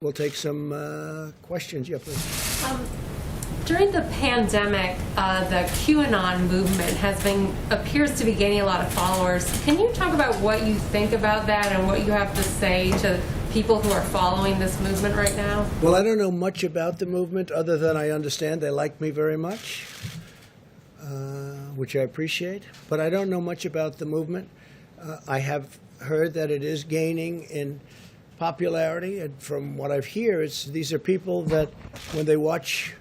We'll take some questions. Yeah, please. During the pandemic, the QAnon movement appears to be gaining a lot of followers. Can you talk about what you think about that and what you have to say to people who are following this movement right now? Well, I don't know much about the movement other than I understand they like me very much, which I appreciate. But I don't know much about the movement. I have heard that it is gaining in popularity, and from what I hear, these are people that when they watch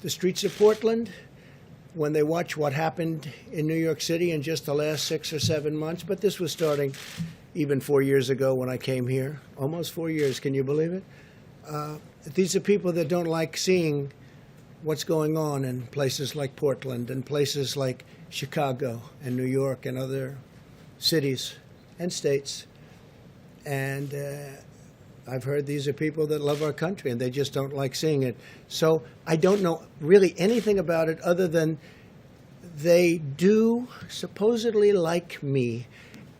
the streets of Portland, when they watch what happened in New York City in just the last 6 or 7 months, but this was starting even 4 years ago when I came here, almost 4 years, can you believe it? These are people that don't like seeing what's going on in places like Portland and places like Chicago and New York and other cities and states. And I've heard these are people that love our country, and they just don't like seeing it. So I don't know really anything about it other than they do supposedly like me,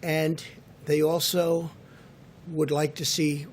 and they also would like to see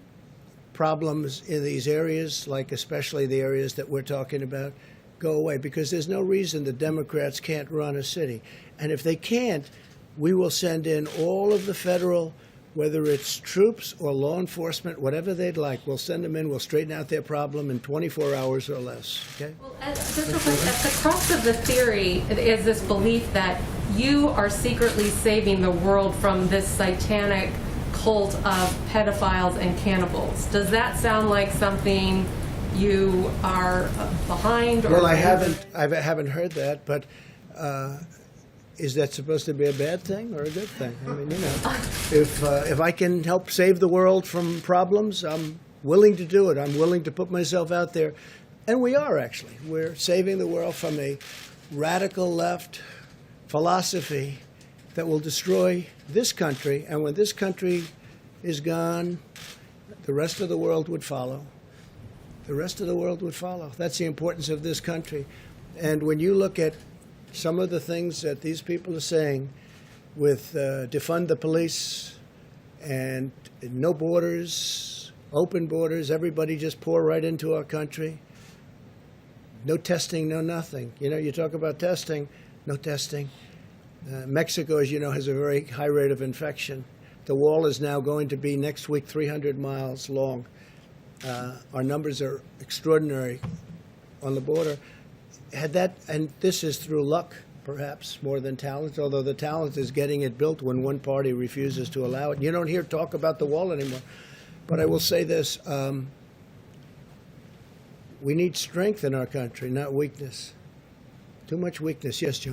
problems in these areas, like especially the areas that we're talking about, go away, because there's no reason the Democrats can't run a city. And if they can't, we will send in all of the federal, whether it's troops or law enforcement, whatever they'd like, we'll send them in, we'll straighten out their problem in 24 hours or less, okay? Well, just real quick, at the crux of the theory is this belief that you are secretly saving the world from this satanic cult of pedophiles and cannibals. Does that sound like something you are behind? Or well, I haven't heard that, but is that supposed to be a bad thing or a good thing? I mean, you know, if I can help save the world from problems, I'm willing to do it. I'm willing to put myself out there. And we are, actually. We're saving the world from a radical left philosophy that will destroy this country. And when this country is gone, the rest of the world would follow. The rest of the world would follow. That's the importance of this country. And when you look at some of the things that these people are saying with defund the police and no borders, open borders, everybody just pour right into our country. No testing, no nothing. You know, you talk about testing, no testing. Mexico, as you know, has a very high rate of infection. The wall is now going to be next week 300 miles long. Our numbers are extraordinary on the border. And this is through luck, perhaps, more than talent, although the talent is getting it built when one party refuses to allow it. You don't hear talk about the wall anymore. But I will say this, we need strength in our country, not weakness. Too much weakness. Yes, John.